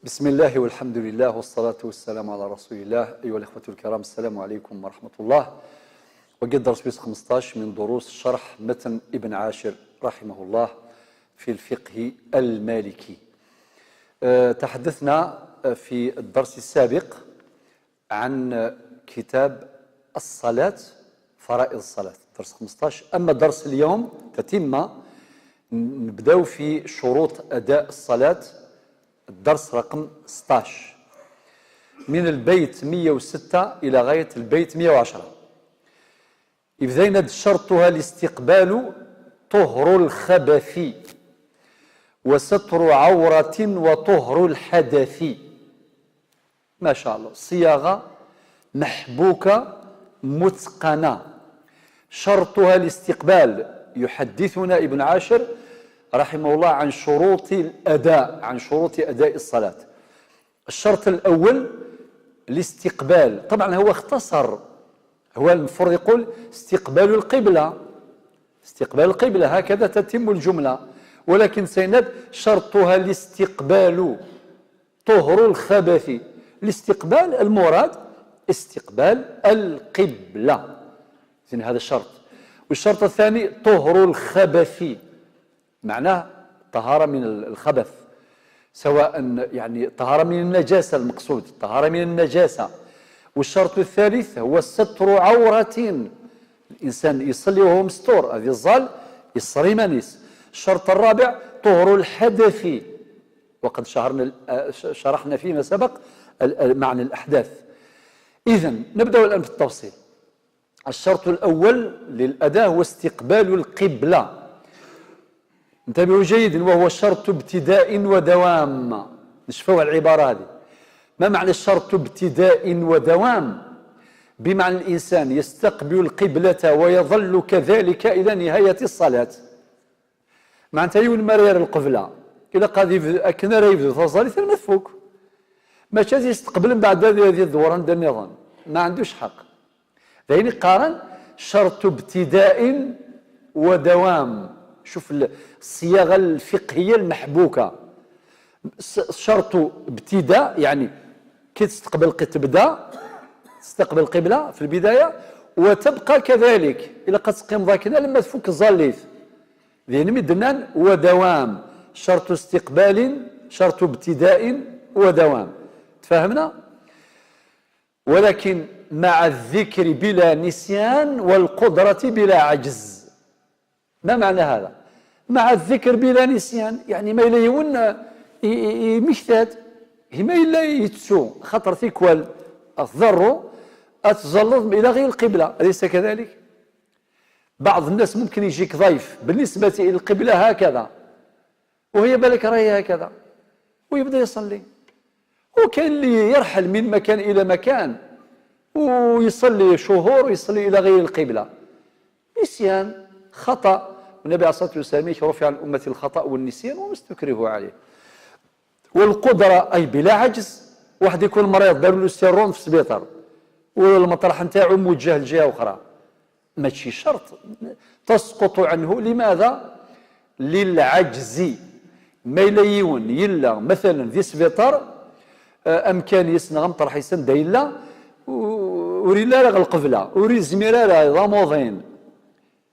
بسم الله والحمد لله والصلاة والسلام على رسول الله. أيها الأخوة الكرام، السلام عليكم ورحمة الله. وقد درس بيس 15 من دروس شرح متن ابن عاشر رحمه الله في الفقه المالكي. تحدثنا في الدرس السابق عن كتاب الصلاة، فرائض الصلاة، درس 15. أما درس اليوم تتمة، نبدأ في شروط أداء الصلاة، الدرس رقم 16 من البيت 106 إلى غاية البيت 110. إذ شرطها الاستقبال طهر الخبث وستر عورة وطهر الحدث. ما شاء الله، صياغة محبوكة متقنة. شرطها الاستقبال. يحدثنا ابن عاشر رحمه الله عن شروط الأداء، عن شروط أداء الصلاة. الشرط الأول الاستقبال. طبعا هو اختصر، هو المفروض يقول استقبال القبلة، استقبال القبلة، هكذا تتم الجملة، ولكن سيند شرطها الاستقبال طهر الخبث. الاستقبال المراد استقبال القبلة، إذن هذا الشرط. والشرط الثاني طهر الخبث، معناه طهارة من الخبث، سواء يعني طهارة من النجاسة، المقصود طهارة من النجاسة. والشرط الثالث هو ستر عورة، الإنسان يصلي وهو مستور، هذه الظل يصري منيس. الشرط الرابع طهر الحدث، وقد شرحنا فيما سبق معنى الأحداث. إذن نبدأ الآن في التفصيل. الشرط الأول للأداء هو استقبال القبلة، انتبهوا جيدا، وهو شرط ابتداء ودوام. نشوفوا العبارة هذه، ما معنى الشرط ابتداء ودوام؟ بمعنى الإنسان يستقبل القبلة ويظل كذلك إلى نهاية الصلاة. معناتها يون مرير القبلة إلى قد أكنا ريفذ فصلي ثم نفوك، ماشي يستقبل من بعد هذه الظهور عند النظام، ما عندوش حق. ذهني قارن شرط ابتداء ودوام. شوف الصياغة الفقهية المحبوكة. شرط ابتداء يعني كي تبدا تستقبل القبلة في البداية وتبقى كذلك إلى قد تقيم ذاكنا لما تفك الظليث، ذهني مدنان. ودوام، شرط استقبال، شرط ابتداء ودوام، تفهمنا؟ ولكن مع الذكر بلا نسيان والقدرة بلا عجز. ما معنى هذا؟ مع الذكر بلا نسيان يعني ما إلا يون مكتاد ما إلا يتسو خطر ثيكوال الضر أتزلط إلى غير القبلة، أليس كذلك؟ بعض الناس ممكن يجيك ضيف بالنسبة إلى القبلة هكذا، وهي بالك راهي هكذا، ويبدأ يصلي. وكان اللي يرحل من مكان إلى مكان ويصلي شهور ويصلي إلى غير القبلة، نسيان، خطأ. النبي عليه الصلاة والسلام رفع عن أمة الخطأ والنسيان وما استكرهوا عليه. والقدرة أي بلا عجز. واحد يكون مريض داروا له سيرون في السبيطار والمطرح نتاعو موجه لجهة أخرى، ماشي شرط تسقط عنه. لماذا؟ للعجز. ما يليون يلا مثلا ذي سبيطار أمكان يسنغ مطرح يسن دايلا وريلا راه القبلة وري زميرة راه ضاموضين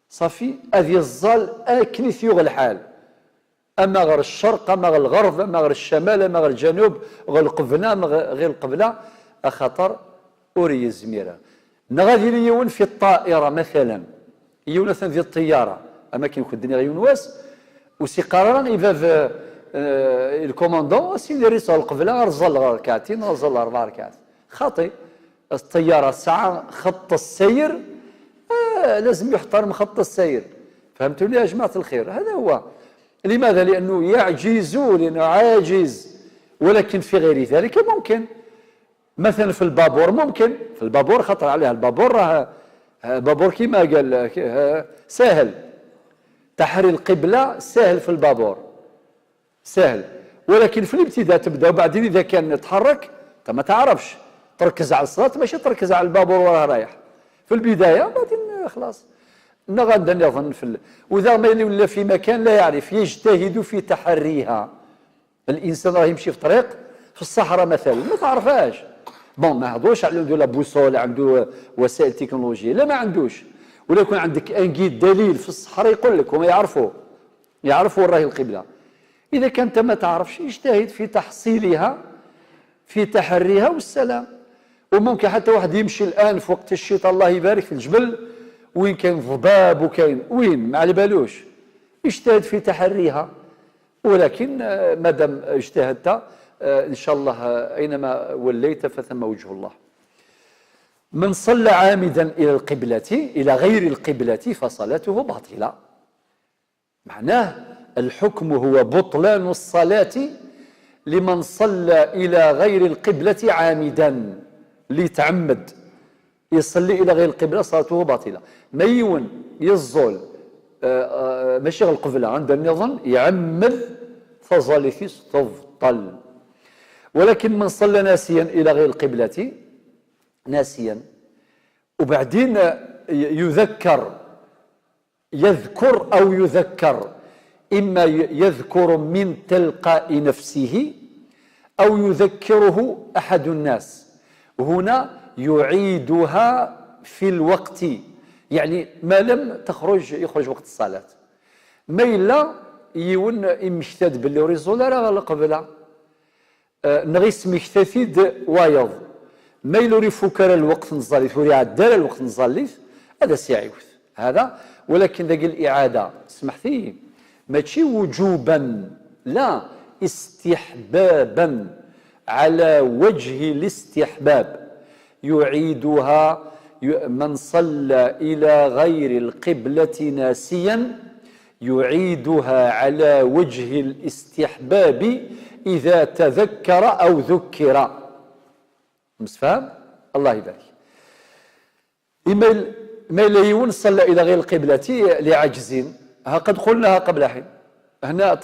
صافي، هذه الظل أكني ثيوغ الحال. أما غير الشرق، أما غير الغرب، أما غير الشمال، أما غير الجنوب، غير القبلة، أما غير القبلة، أخطر أوري الزميرة. نغادي ليون في الطائرة مثلا، يون مثلا في الطيارة، أما كي نكون الدنيا غيون واس وسي قرارا إذا في الكوماندون سيدي ريسو القبلة غرزل ركعتين غرزل 4 ركعات، خاطئ. الطيارة ساعة خط السير لازم يحترم خط السير، فهمتوني يا جماعة الخير؟ هذا هو. لماذا؟ لأنه يعجز، لأنه عاجز. ولكن في غير ذلك ممكن، مثلا في البابور ممكن، في البابور خطر عليها البابور، راه بابور كما قال سهل، تحري القبلة سهل في البابور سهل. ولكن في الابتداء تبدأ، وبعدين إذا كان تحرك أنت ما تعرفش تركز على الصلاة، ماشي تركز على البابور وراه رايح في البداية، بعدين خلاص غدا يظن وإذا ما ولا في مكان لا يعرف يجتهد في تحريها. الإنسان راه يمشي في طريق في الصحراء مثلا ما تعرفهاش، بون ما هضوش على عنده لا بوصول، عنده وسائل تكنولوجيه، لا ما عندوش. ولا يكون عندك ان جيد دليل في الصحراء يقول لك، هما يعرفوا وين راهي القبله. اذا كنت ما تعرفش اجتهد في تحصيلها، في تحريها والسلام. وممكن حتى واحد يمشي الان في وقت الشتاء الله يبارك في الجبل وين كاين ضباب وكاين وين ما على بالوش، اجتهد في تحريها. ولكن ما دام اجتهدت ان شاء الله اينما وليت فثم وجه الله. من صلى عامدا الى القبلة الى غير القبلة فصلاته باطلة. معناه الحكم هو بطلان الصلاة لمن صلى الى غير القبلة عامدا، ليتعمد يصلي الى غير القبلة صلاته باطلة. ميون يزول ماشي غير القبلة عند النظام يعمد فصلاته تبطل. ولكن من صلى ناسيا الى غير القبلة، ناسيا وبعدين يذكر أو يذكر، إما يذكر من تلقاء نفسه أو يذكره أحد الناس، هنا يعيدها في الوقت، يعني ما لم يخرج وقت الصلاة. ما إلا يون إمشتاد باللي ريزولا راه قبلها نغيس مكتثيد وايض ما يلوري فكر الوقت نصليت وري عدال الوقت نصليت هذا سيعيوث هذا. ولكن ذاك الإعادة سمحتي ماشي وجوبا، لا استحبابا على وجه الاستحباب. يعيدها من صلى إلى غير القبلة ناسيا يعيدها على وجه الاستحباب إذا تذكر أو ذكر. مستفهم؟ الله يبارك. ما يون صلى إلى غير القبلة لعجز، قد قلناها قبل حين، هنا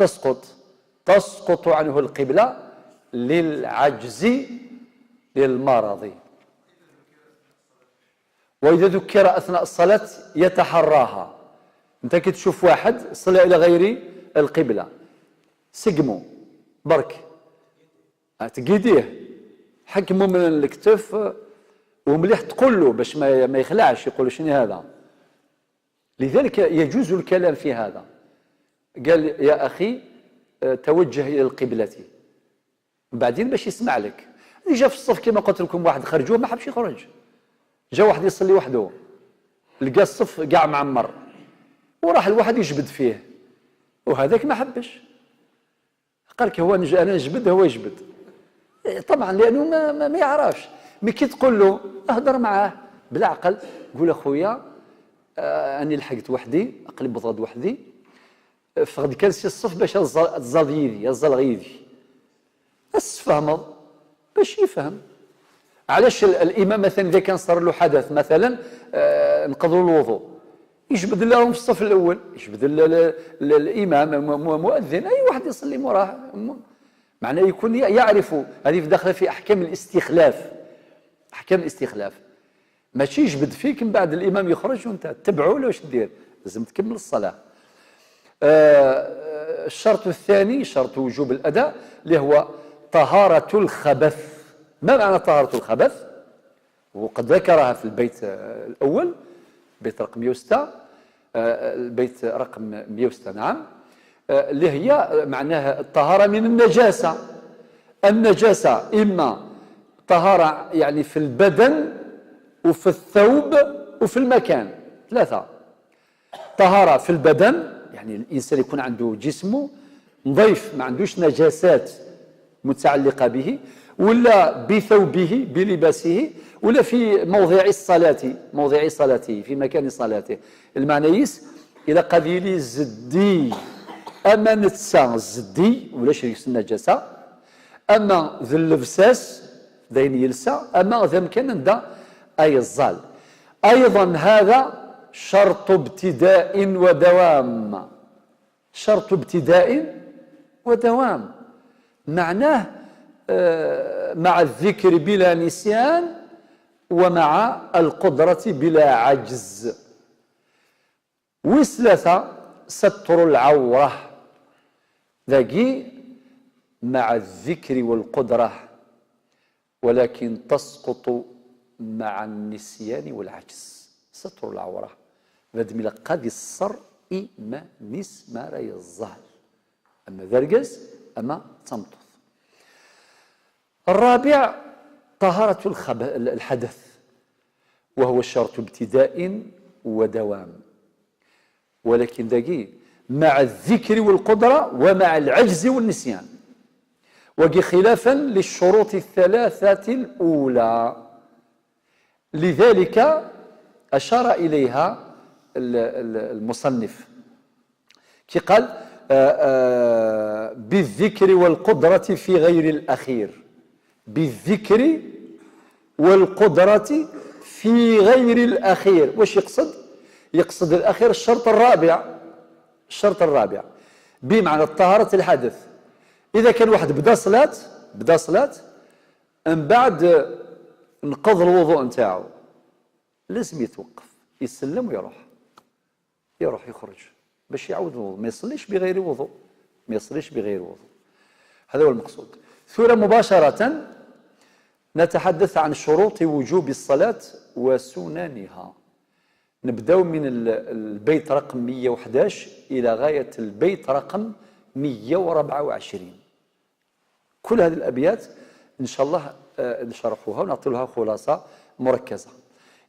تسقط عنه القبلة للعجز للمرض. وإذا ذكر أثناء الصلاة يتحراها. أنت كي تشوف واحد صلى إلى غير القبلة سقمو برك تقيديه حكمه من الكتف ومليح تقول له باش ما يخلعش يقول شنو هذا. لذلك يجوز الكلام في هذا. قال يا أخي توجه إلى القبلة، بعدين باش يسمع لك. جا في الصف كما قلت لكم واحد خرجوه ما حبش يخرج، جا واحد يصلي وحده لقى الصف قاع معمر وراح الواحد يجبد فيه وهذاك ما حبش، قال لك هو انا نجبد هو يجبد طبعا لانه ما يعرفش. مي كي تقول له اهضر معاه بالعقل، قول اخويا اني لحقت وحدي اقلب بطرد وحدي فغد كالسي الصف باش تزاد يدي يزال غيدي اسفهم باش يفهم. علاش الامام مثلا اذا كان صار له حدث مثلا نقضوا الوضوء يجبد لهم في الصف الاول، يجبد الامام مؤذن اي واحد يصلي موراه، معناه يكون يعرف. هذه داخله في احكام الاستخلاف، احكام الاستخلاف. ماشي يجبد فيك من بعد الامام يخرج وانت تتبعه ولا واش دير، لازم تكمل الصلاه. الشرط الثاني شرط وجوب الاداء اللي هو طهاره الخبث. ما معنى طهاره الخبث؟ وقد ذكرها في البيت الاول، بيت رقم 106، البيت رقم 106 نعم، اللي هي معناها الطهارة من النجاسة. النجاسة إما طهارة يعني في البدن وفي الثوب وفي المكان، ثلاثة. طهارة في البدن يعني الإنسان يكون عنده جسمه نظيف ما عندوش نجاسات متعلقة به، ولا بثوبه بلباسه، ولا في موضع صلاته في مكان صلاته. المعنيس إلى قبيل الزدي أما نتسا الزدي ولا شريك النجاسة، أما ذا اللبساس ذين يلسى، أما ذا مكان دا أي الظال. أيضا هذا شرط ابتداء ودوام، شرط ابتداء ودوام معناه مع الذكر بلا نسيان ومع القدرة بلا عجز. وثلاثة ستر العورة، ذاكي مع الذكر والقدرة، ولكن تسقط مع النسيان والعجز. ستر العورة هذا من قد الصر إما نس ما رأي الظهر، أما ذرقز أما تمطث. الرابع طهارة الحدث، وهو شرط ابتداء ودوام، ولكن دقي مع الذكر والقدرة ومع العجز والنسيان، وقي خلافا للشروط الثلاثة الأولى. لذلك أشار إليها المصنف كي قال بالذكر والقدرة في غير الأخير. بالذكر والقدرة في غير الأخير. واش يقصد؟ يقصد الأخير الشرط الرابع. الشرط الرابع بمعنى طهارة الحدث. إذا كان واحد بدا صلاة من بعد نقض الوضوء نتاعو، لازم يتوقف يسلم ويروح يخرج باش يعود الوضوء، ما يصليش بغير وضوء، هذا هو المقصود. ثم مباشرة نتحدث عن شروط وجوب الصلاة وسننها. نبدأ من البيت رقم 111 إلى غاية البيت رقم 124. كل هذه الأبيات إن شاء الله نشرحوها ونعطي لها خلاصة مركزة.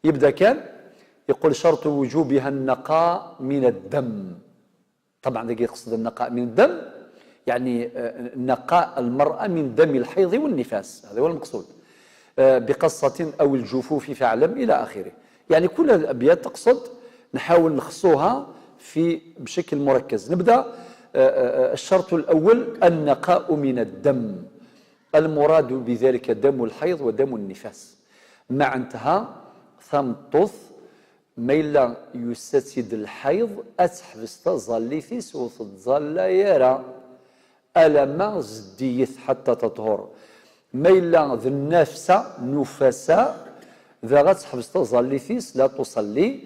يبدأ كان يقول شرط وجوبها النقاء من الدم. طبعا ذلك يقصد النقاء من الدم يعني نقاء المرأة من دم الحيض والنفاس، هذا هو المقصود. بقصة أو الجفوف فاعلم إلى آخره. يعني كل هذه الأبيات تقصد نحاول نخصوها بشكل مركز. نبدأ الشرط الأول النقاء من الدم، المراد بذلك دم الحيض ودم النفاس. مع انتهى ثمطث ميلا يستسد الحيض أتحبس تظليثيس وتظل يرى ألما زديث حتى تطهر. ميلا ذي النفس نفساء ذا غتحبس تظليثيس لا تصلي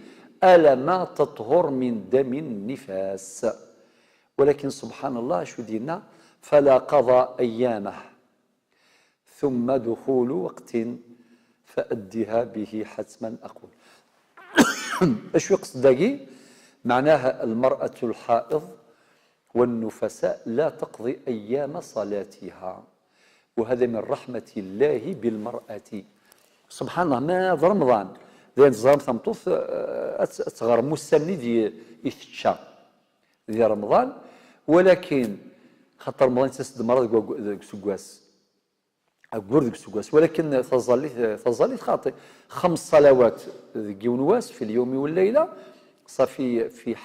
ألما تطهر من دم النفاس. ولكن سبحان الله شو دينا فلا قضى أيامه ثم دخول وقت فأدها به حتما أقول. ايش يقصد داقي؟ معناها المرأة الحائض والنفساء لا تقضي أيام صلاتها، وهذا من رحمة الله بالمرأة. سبحان الله ما في رمضان ذي نظام ثمطوث تغير مستند يثشى ذي رمضان، ولكن خاطر رمضان تسد مرض سكواس أقول سكواس، ولكن تظلي خاطئ 5 صلوات ونواس في اليوم والليلة صافي في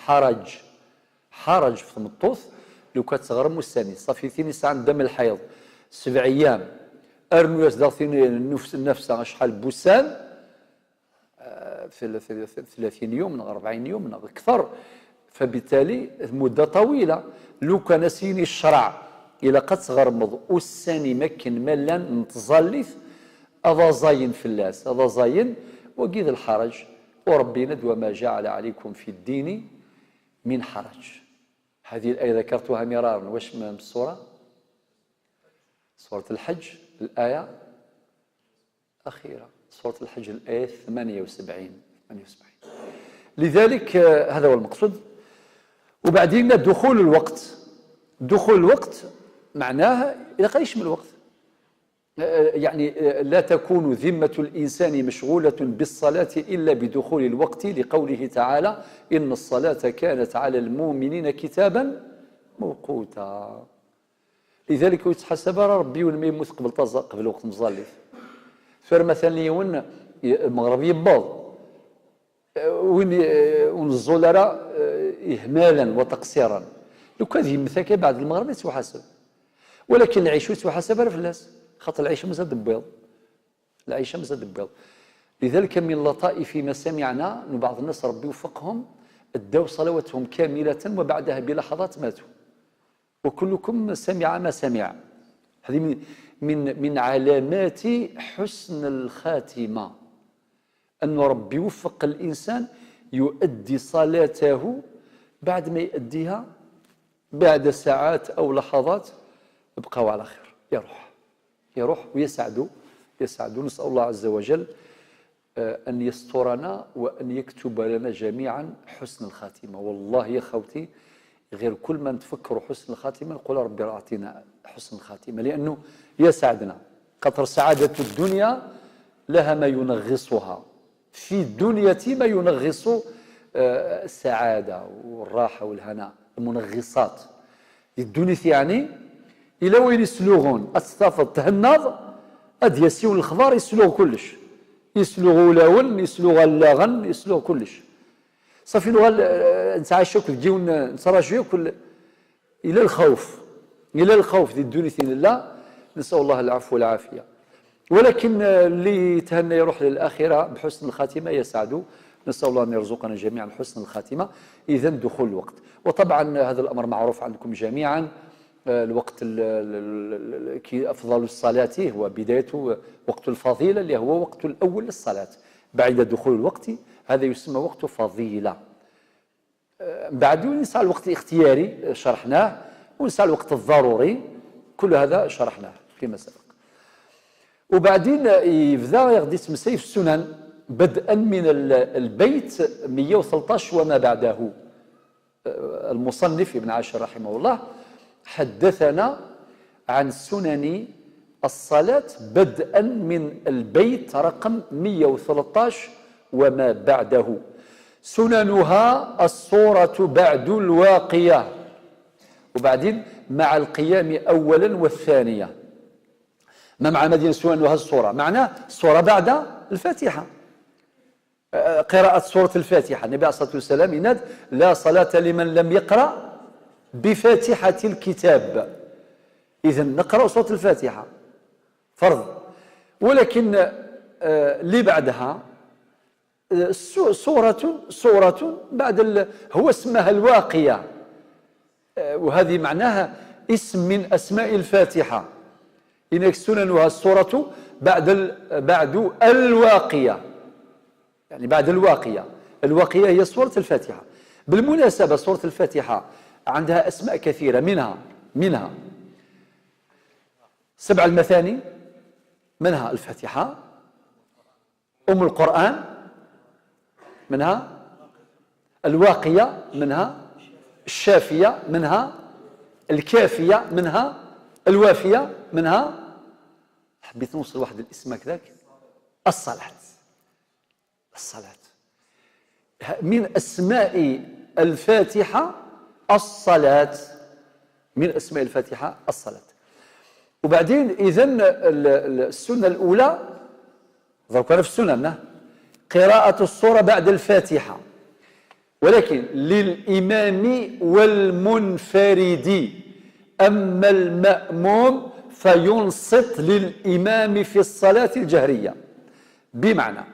حرج في ثمطوث لو كتغير مستند صافي 2 ساعة دم الحيض 7 أيام أرنواس داخلين النفس شحال بوسان في 30 يوم من 40 يوم من أكثر، فبالتالي مدة طويلة. لو كان سيني الشرع إلى قد تغرمض والساني مكن ملا نتظلف هذا زاين في اللاس هذا زاين وقيد الحرج. وربي ندوى ما جعل عليكم في الدين من حرج. هذه الآية ذكرتها مرارا. واش من السورة؟ سورة الحج الآية أخيرة، سورة الحج الآية 78. لذلك هذا هو المقصود. وبعدين دخول الوقت معناه إذا يشمل الوقت يعني لا تكون ذمة الإنسان مشغولة بالصلاة إلا بدخول الوقت، لقوله تعالى إن الصلاة كانت على المؤمنين كتابا موقوتا. لذلك يتحسب ربي وين ما يموت قبل وقت مظلف. فمثلا يون المغرب يباض ونزولرا إهمالا وتقصيرا، لو كان يمثك بعد المغرب يتحسب، ولكن العيش يتحسب رفلاس خاطر العيش مازال دبيض. لذلك من لطائف ما سمعنا أن بعض الناس ربي يوفقهم ادوا صلواتهم كاملة وبعدها بلحظات ماتوا، وكلكم سمع ما سمع. هذه من علامات حسن الخاتمة أن ربي يوفق الإنسان يؤدي صلاته بعد ما يؤديها بعد ساعات أو لحظات بقاو على خير، يروح ويسعد. نسأل الله عز وجل أن يسترنا وأن يكتب لنا جميعا حسن الخاتمة. والله يا خوتي غير كل ما نتفكروا حسن الخاتمة نقول ربي أعطينا حسن الخاتمة، لأنه يسعدنا. قطر سعادة الدنيا لها ما ينغصها، في الدنيا ما ينغص السعادة والراحة والهناء، المنغصات الدنيا يعني إلى وين يسلوغون أستفض تهنض أد يسيون الخضار يسلوغ كلش، يسلوغ لون، يسلوغ اللغن، يسلوغ كلش صافي. لغة نتعشوا كل جيون نتراجعوا كل إلى الخوف دي الدنيا لله. نسأل الله العفو والعافية. ولكن اللي تهنى يروح للآخرة بحسن الخاتمة يسعد. نسأل الله أن يرزقنا جميعا حسن الخاتمة. إذا دخول الوقت، وطبعا هذا الأمر معروف عندكم جميعا. الوقت أفضل الصلاة هو بداية وقت الفضيلة اللي هو وقت الأول للصلاة بعد دخول الوقت، هذا يسمى وقت فضيلة. بعد نسعى الوقت الاختياري شرحناه، ونسعى الوقت الضروري كل هذا شرحناه فيما سبق. وبعدين يبدا يغدي يتمسي في السنن بدءا من البيت 113 وما بعده. المصنف ابن عاشر رحمه الله حدثنا عن سنن الصلاة بدءا من البيت رقم 113 وما بعده. سننها الصورة بعد الواقية، وبعدين مع القيام أولا والثانية. ما معنى مدينة سننها الصورة؟ معناه الصورة بعد الفاتحة، قراءة سورة الفاتحة. النبي عليه الصلاة والسلام يناد لا صلاة لمن لم يقرأ بفاتحة الكتاب. إذن نقرأ سورة الفاتحة فرض، ولكن اللي بعدها سورة بعد هو اسمها الواقية، وهذه معناها اسم من أسماء الفاتحة. إنك سننها السورة بعد الواقية، يعني بعد الواقية. الواقية هي سورة الفاتحة. بالمناسبة سورة الفاتحة عندها أسماء كثيرة، منها 7 المثاني، منها الفاتحة، أم القرآن، منها الواقية، منها الشافية، منها الكافية، منها الوافية، منها حبيت نوصل واحد الاسم كذاك الصلاة. من أسماء الفاتحة الصلاة، من أسماء الفاتحة الصلاة. وبعدين إذن السنة الأولى ذكرنا في السنن قراءة السورة بعد الفاتحة، ولكن للإمام والمنفرد. أما المأموم فينصت للإمام في الصلاة الجهرية. بمعنى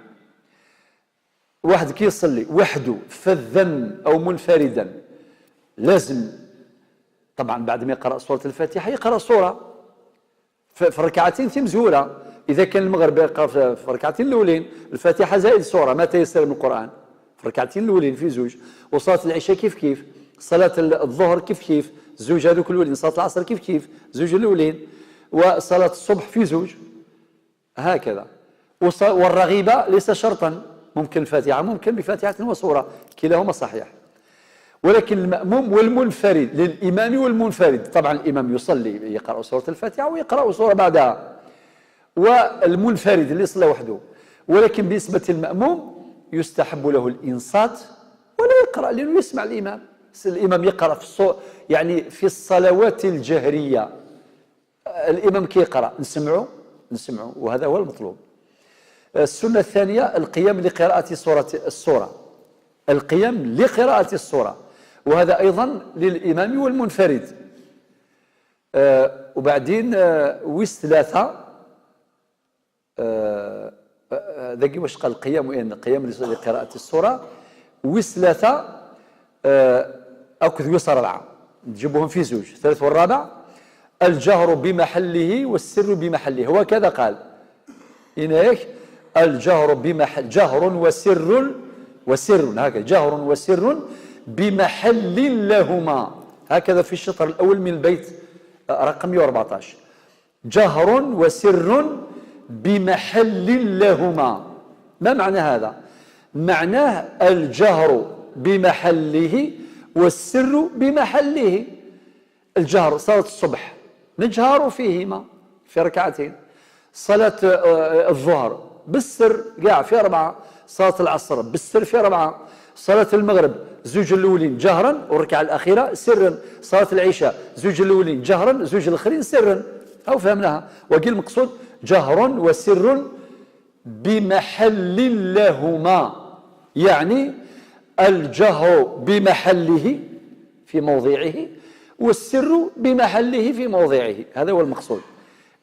واحد كيصلي وحده فذا أو منفردا لازم طبعا بعد ما يقرأ سورة الفاتحة يقرأ سورة في ركعتين مزهورة. إذا كان المغرب يقرأ في ركعتين الأولين الفاتحة زائد سورة ما تيسر من القرآن في ركعتين الأولين في زوج، وصلاة العشاء كيف صلاة الظهر كيف زوج هذوك الأولين، صلاة العصر كيف زوج الأولين، وصلاة الصبح في زوج هكذا. والرغيبة ليس شرطا، ممكن الفاتحة ممكن بفاتحة وسورة كلاهما صحيح. ولكن المأموم والمنفرد للإمام والمنفرد، طبعا الإمام يصلي يقرأ سورة الفاتحة ويقرأ سورة بعدها، والمنفرد اللي يصلي وحده. ولكن بالنسبة للمأموم يستحب له الإنصات ولا يقرأ لأنه يسمع الإمام. الإمام يقرأ في يعني في الصلوات الجهرية الإمام كي يقرأ نسمعه وهذا هو المطلوب. السنة الثانية القيام لقراءة السورة، القيام لقراءة السورة، وهذا أيضا للإمام والمنفرد. وبعدين ثلاثة ذاك واش قال القيام لقراءة السورة ثلاثة أكذ يسر العام نجيبوهم في زوج. الثالث والرابع الجهر بمحله والسر بمحله، هو كذا قال إنك الجهر بمحل جهر وسر هكذا جهر وسر بمحل لهما، هكذا في الشطر الأول من البيت رقم 114 جهر وسر بمحل لهما. ما معنى هذا؟ معناه الجهر بمحله والسر بمحله. الجهر صلاة الصبح نجهر فيهما في ركعتين، صلاة الظهر بالسر قاع في 4، صلاة العصر بالسر في 4، صلاة المغرب زوج الأولين جهرا والركعة الأخيرة سرا، صلاة العشاء زوج الأولين جهرا زوج الآخرين سرا. أو فهمناها؟ وقيل المقصود جهر وسر بمحل لهما، يعني الجهر بمحله في موضعه والسر بمحله في موضعه، هذا هو المقصود.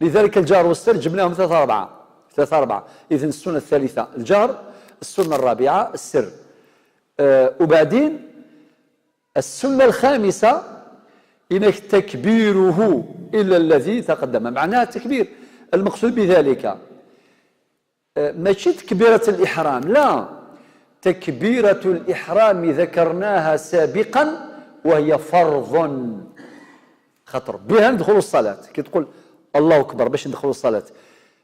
لذلك الجهر والسر جبناهم 3-4. إذن السنة الثالثة الجهر، السنة الرابعة السر. وبعدين السنة الخامسة إنك تكبيره إلا الذي تقدم. معناها التكبير المقصود بذلك ماشي تكبيرة الإحرام، لا، تكبيرة الإحرام ذكرناها سابقا وهي فرض، خاطر بها ندخلوا الصلاة. كي تقول الله أكبر باش ندخلوا الصلاة،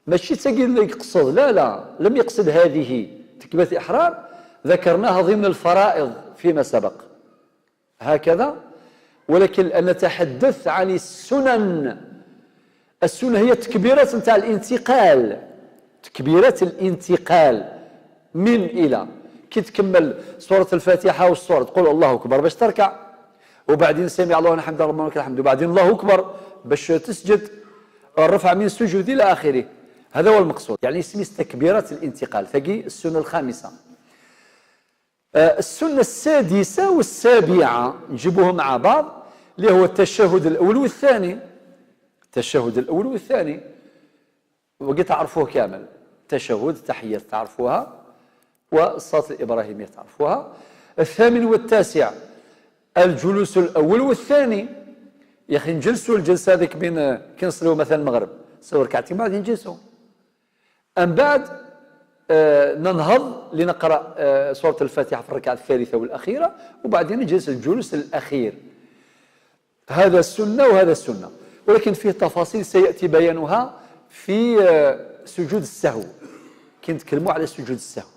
ماشي تقول يقصد، لا لم يقصد هذه تكبيرة الإحرام، ذكرناها ضمن الفرائض فيما سبق هكذا. ولكن نتحدث عن السنن. السنة هي التكبيرات نتاع الانتقال، تكبيرات الانتقال من إلى. كي تكمل سورة الفاتحة والسورة تقول الله أكبر باش تركع، وبعدين سمع الله لمن حمده ربنا ولك الحمد، وبعدين الله أكبر باش تسجد، الرفع من السجود إلى آخره. هذا هو المقصود، يعني اسمه تكبيرات الانتقال. ثقي السنة الخامسة. السنة السادسة والسابعة نجيبوهم مع بعض، اللي هو التشهد الأول والثاني. التشهد الأول والثاني وقد تعرفوه كامل، تشهد التحيات تعرفوها، والصلاة الإبراهيمية تعرفوها. الثامن والتاسع الجلوس الأول والثاني. يا أخي نجلسوا الجلسة هذيك بين كي نصليو مثلا المغرب، نصليو ركعتين بعد نجلسوا، أم بعد ننهض لنقرأ سورة الفاتحة في الركعة الثالثة والأخيرة، وبعدين نجلس الجلوس الأخير. هذا السنة وهذا السنة، ولكن فيه تفاصيل سيأتي بيانها في سجود السهو. كي نتكلموا على سجود السهو،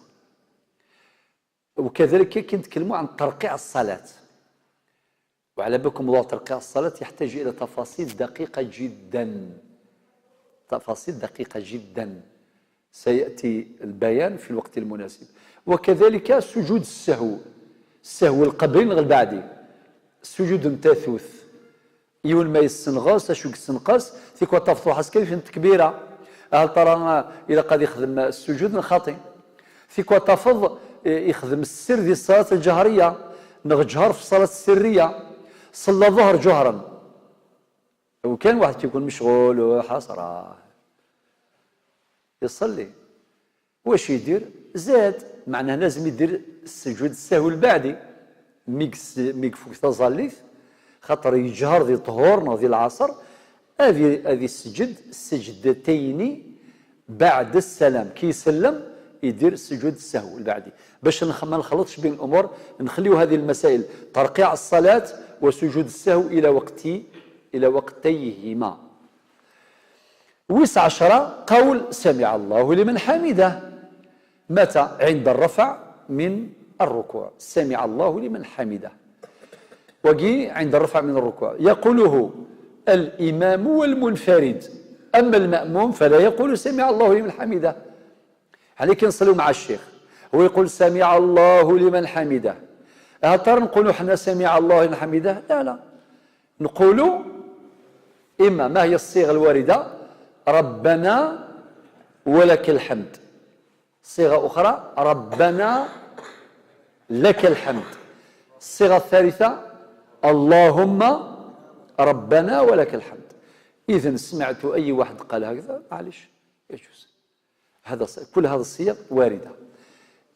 وكذلك كي نتكلموا عن ترقيع الصلاة. وعلى بالكم موضوع ترقيع الصلاة يحتاج إلى تفاصيل دقيقة جدا، تفاصيل دقيقة جدا سيأتي البيان في الوقت المناسب. وكذلك سجود السهو، السهو القبلي البعدي، السجود التاثوث يول ما يسنغاس اشو يسنقاس ثيكوا تفضوا حسكي في التكبيره. هل ترى الى قد يخدم السجود الخاطئ ثيكوا تفض يخدم السر ديال الصلاه الجهريه، نجهر في الصلاه السريه، صلى الظهر جهرا، وكان واحد كيكون مشغول وحسره يصلي واش يدير؟ زاد معناه لازم يدير السجود السهو البعدي ميك فوق تظليث، خاطر يجهر ذي طهور نوضي العصر، هذه السجد السجدتين بعد السلام، كي يسلم يدير سجود السهو البعدي، باش ما نخلطش بين الامور، نخليو هذه المسائل ترقيع الصلاه وسجود السهو الى وقتيهما. 19 قول سمع الله لمن حمده. متى؟ عند الرفع من الركوع، سمع الله لمن حمده. وقي عند الرفع من الركوع يقوله الإمام والمنفرد، أما المأموم فلا يقول سمع الله لمن حمده. عليك نصلوا مع الشيخ هو يقول سمع الله لمن حمده، هل ترى نقولوا حنا سمع الله لمن حمده؟ لا، نقولوا إما ما هي الصيغة الواردة ربنا ولك الحمد، صيغة أخرى ربنا لك الحمد، الصيغة الثالثة اللهم ربنا ولك الحمد. إذن سمعت أي واحد قال هكذا معلش يجوز، كل هذه الصيغ واردة.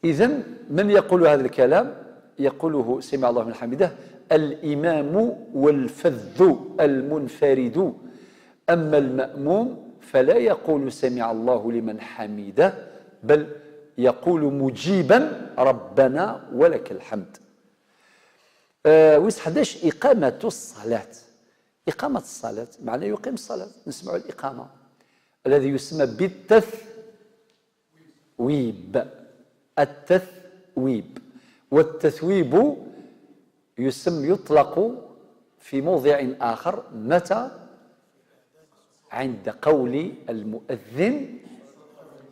إذن من يقول هذا الكلام يقوله سمع الله من حمده الإمام والفذ المنفرد، أما المأموم فلا يقول سمع الله لمن حمده، بل يقول مجيبا ربنا ولك الحمد. ويس 11 إقامة الصلاة، إقامة الصلاة معناه يقيم الصلاة، نسمع الإقامة الذي يسمى بالتثويب. التثويب، والتثويب يطلق في موضع آخر متى؟ عند قول المؤذن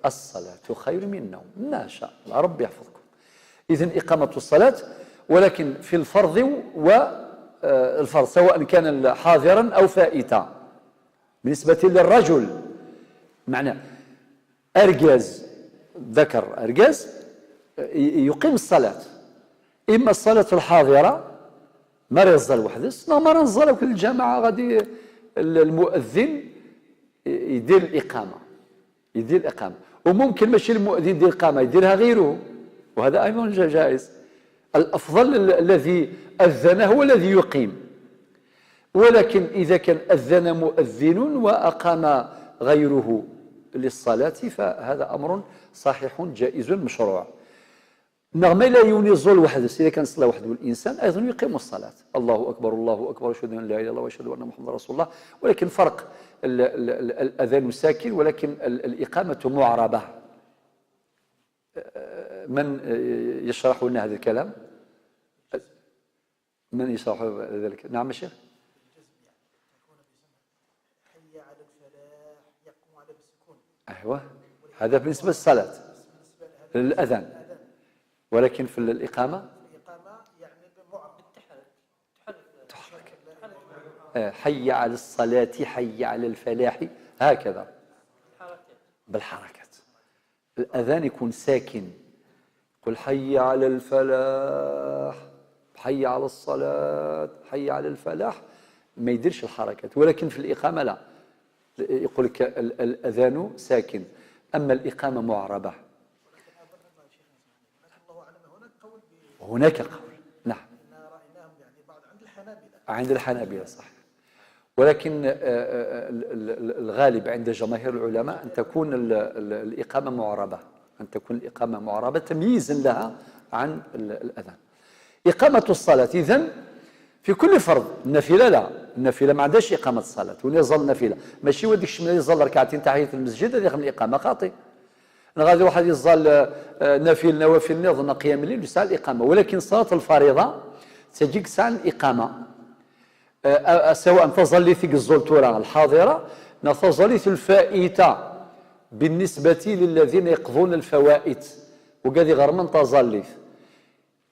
الصلاة خير من النوم. ما شاء الله، ربي يحفظكم. إذن إقامة الصلاة، ولكن في الفرض والفرض سواء كان حاضرا أو فائتا. بالنسبة للرجل معنى أرجاز، ذكر أرجاز يقيم الصلاة، إما الصلاة الحاضرة ما ينزل وحدس، ما ننزل كل الجماعة غادي المؤذن يدير الإقامة، وممكن ماشي المؤذن يدير الإقامة يديرها غيره، وهذا أيضا جائز. الأفضل الذي أذن هو الذي يقيم، ولكن إذا كان أذن مؤذن وأقام غيره للصلاة فهذا أمر صحيح جائز مشروع. نعم لا ينزل وحده، إذا كان صلى وحده الإنسان أيضا يقيم الصلاة، الله أكبر الله أكبر أشهد أن لا إله إلا الله وأشهد أن محمدا رسول الله، ولكن فرق الأذان ساكن ولكن الإقامة معربة. من يشرح لنا هذا الكلام؟ من يشرح ذلك؟ نعم الشيخ. أيوة، هذا بالنسبة للصلاة للأذان، ولكن في الإقامة حي على الصلاة حي على الفلاح، هكذا بالحركات. الأذان يكون ساكن، قل حي على الفلاح حي على الصلاة حي على الفلاح، ما يديرش الحركات. ولكن في الإقامة لا، يقول لك الأذان ساكن، أما الإقامة معربة. هناك قول، نعم، عند الحنابلة صح، ولكن الغالب عند جماهير العلماء أن تكون الإقامة معربة، تمييزا لها عن الأذان. إقامة الصلاة إذن في كل فرض. النافلة لا، النافلة ما عندهاش إقامة الصلاة، وين يظل النافلة ماشي وديك الشمال يظل ركعتين تحية المسجد هذه من الإقامة خاطئ. غادي واحد يظل نوافل نظن قيام الليل يسعى الإقامة، ولكن صلاة الفريضة تجيك ساعة الإقامة، سواء تظل في الزلطورة الحاضرة تظل في الفائتة بالنسبة للذين يقضون الفوائت، وقادي غير من تظل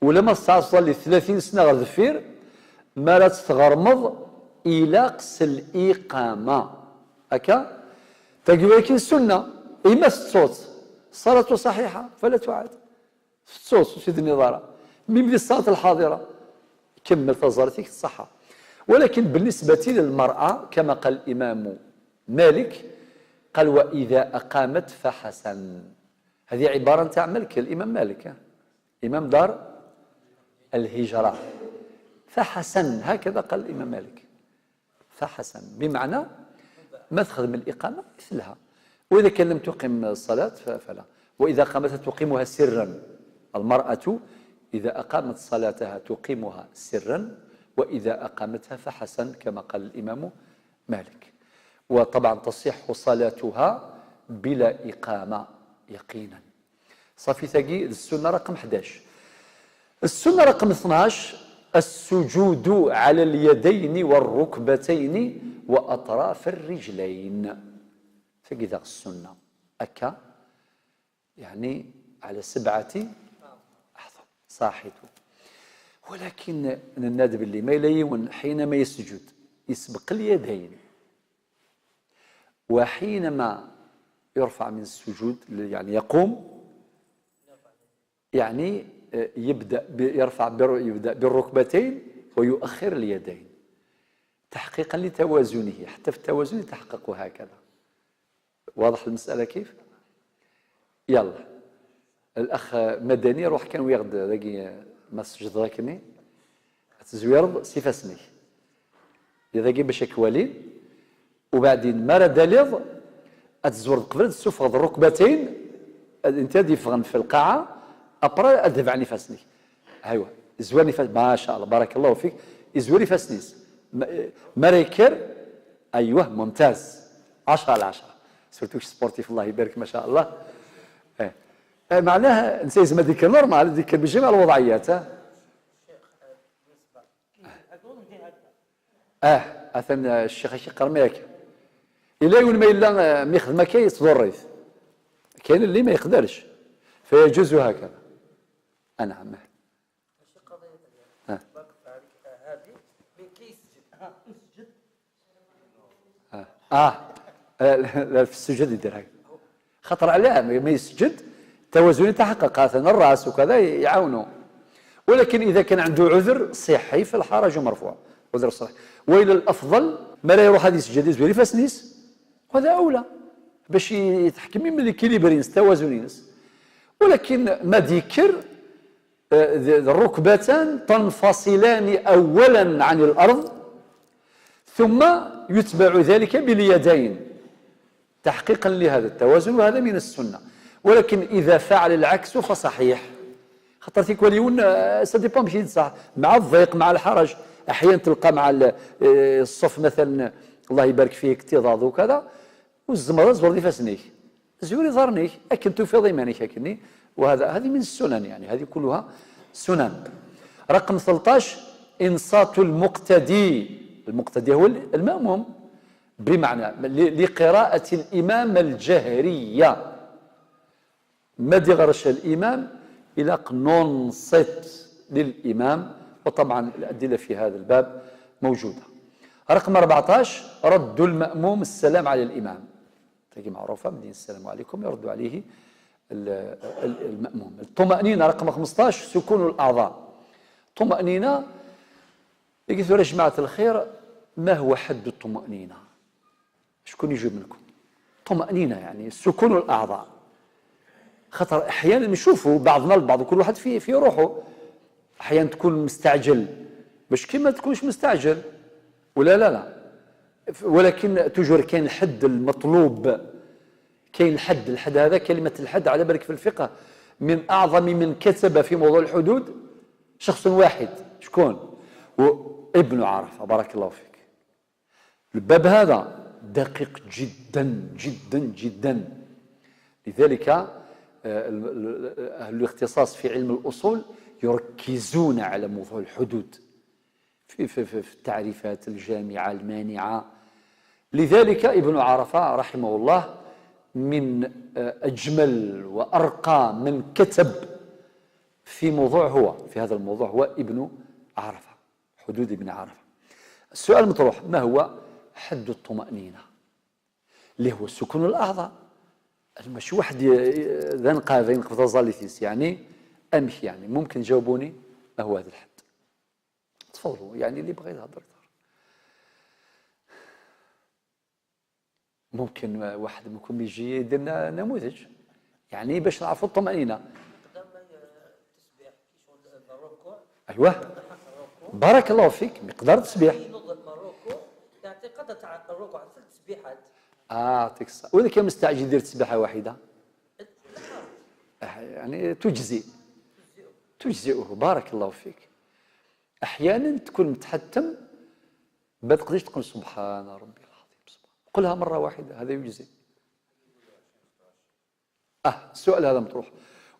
ولما تصلي 30 سنة غدفير ما لا تتغرمض إلى قص الإقامة هكا. تقول لكن السنة إما الصوت الصلاة صحيحة فلا تعاد الصوت سيد النظارة من الصلاة الحاضرة كمل تظلتك الصحة. ولكن بالنسبة للمرأة كما قال الإمام مالك قال وإذا أقامت فحسن، هذه عبارة تعمل كالإمام مالك إمام دار الهجرة، فحسن هكذا قال الإمام مالك، فحسن بمعنى ما تخدم الإقامة مثلها، وإذا كان لم تقم الصلاة فلا. وإذا قامتها تقيمها سرا، المرأة إذا أقامت صلاتها تقيمها سرا، وإذا أقامتها فحسن كما قال الإمام مالك. وطبعا تصح صلاتها بلا إقامة يقينا. صافي ثقي السنة رقم 11. السنة رقم 12 السجود على اليدين والركبتين وأطراف الرجلين. ثقي ذا السنة أكا يعني على 7 أحظم صاحته. ولكن الندب اللي ما يليون حينما يسجد يسبق اليدين، وحينما يرفع من السجود يعني يقوم يعني يبدأ بالركبتين ويؤخر اليدين تحقيقا لتوازنه، حتى في التوازن يتحقق هكذا. واضح المسألة كيف؟ يلا الأخ مدني روح كان ويغد ذاكي ما سجد راكني تزويرض سيفاسني ذاكي باش كوالين، وبعدين ما داليض اتزورد قبل تسفغ الركبتين انت يفغن في القاعة أبرا أدفع نفسني. أيوة زواني ما شاء الله بارك الله فيك، يزوري فاسنيس مريكر. أيوه ممتاز، 10 على 10. سورتو سبورتيف الله يبارك ما شاء الله. معناها نسيز ما ذكر نورمال، ذكر بجميع الوضعيات. أثن الشيخ يقر ماك إلا يقول ما إلا ما يخدم كي يتضريث، كاين اللي ما يقدرش فيجوز هكذا. نعم. في السجود يدير هكذا، خطر عليه ما يسجد توازن يتحقق، مثلا الراس وكذا يعاونوا. ولكن إذا كان عنده عذر صحي فالحرج مرفوع، عذر صحي. وإلى الأفضل ما لا يروح هذه السجاد يزوري فاسنيس، وهذا أولى باش يتحكم من الكيليبرينس توازنينس. ولكن ما ذكر الركبتان تنفصلان أولا عن الأرض ثم يتبع ذلك باليدين تحقيقا لهذا التوازن، وهذا من السنة. ولكن إذا فعل العكس فصحيح، خاطر تيكون سا ديبون ماشي صح مع الضيق مع الحرج. أحيانا تلقى مع الصف مثلا الله يبارك فيه اكتظاظ وكذا والزمرة زور دي فاسنيك زوري ظهرنيك أكن تفيض إيمانك أكني، هذه من السنن، يعني هذه كلها سنن. رقم 13 إنصات المقتدي. المقتدي هو المأموم، بمعنى لقراءة الإمام الجهرية. ما ديغرش الإمام إلى ننصت للإمام، وطبعا الأدلة في هذا الباب موجودة. رقم 14 رد المأموم السلام على الإمام، تجي معروفة من السلام عليكم يرد عليه المأموم. الطمأنينة رقم 15 سكون الأعضاء. طمأنينة قلت يا جماعة الخير ما هو حد الطمأنينة؟ شكون يجيب منكم؟ طمأنينة يعني سكون الأعضاء. خطر أحيانا نشوفوا بعضنا البعض كل واحد في روحه، أحيانا تكون مستعجل باش كي ما تكونش مستعجل ولا لا، ولكن توجور كاين الحد المطلوب، كاين الحد هذا كلمة الحد على بالك في الفقه من أعظم من كتب في موضوع الحدود شخص واحد. شكون؟ ابن عرفة. بارك الله فيك. الباب هذا دقيق جدا جدا جدا، لذلك أهل الاختصاص في علم الأصول يركزون على موضوع الحدود في التعريفات الجامعة المانعة. لذلك ابن عرفة رحمه الله من أجمل وأرقى من كتب في هذا الموضوع هو ابن عرفة، حدود ابن عرفة. السؤال المطروح ما هو حد الطمأنينة؟ اللي هو سكون الأعضاء. ماشي واحد ذا نقاذين قفطة زاليثيس يعني أمشي، يعني ممكن تجاوبوني ما هو هذا الحد؟ تفضلوا يعني اللي بغى يهضر. ممكن واحد منكم يجي يدير لنا نموذج يعني باش نعرفوا الطمأنينة. أيوه بارك الله فيك، مقدار التسبيح يعني قد تاع الركوع 3 تسبيحات. يعطيك الصحة. وإذا كان مستعجل يدير تسبيحة واحدة يعني تجزئه. بارك الله فيك. أحيانا تكون متحتم ما تقدرش تقول سبحان ربي العظيم، قلها مرة واحدة هذا يجزي. السؤال هذا مطروح.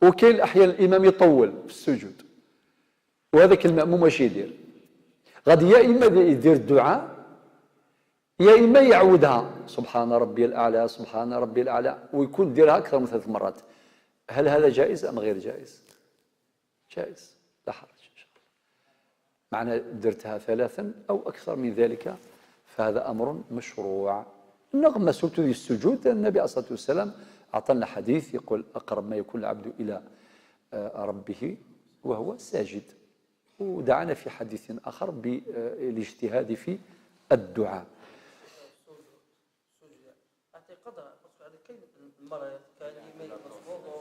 وكاين أحيانا الإمام يطول في السجود، وهذاك المأموم واش يدير؟ غادي يا إما يدير الدعاء يا إما يعودها سبحان ربي الأعلى سبحان ربي الأعلى، ويكون يديرها أكثر من 3 مرات. هل هذا جائز أم غير جائز؟ جائز لا حرج إن شاء الله. معنى درتها 3 أو أكثر من ذلك فهذا أمر مشروع. النغمة سورة السجود النبي عليه الصلاة والسلام أعطانا حديث يقول أقرب ما يكون العبد إلى ربه وهو ساجد، ودعانا في حديث آخر بالاجتهاد في الدعاء.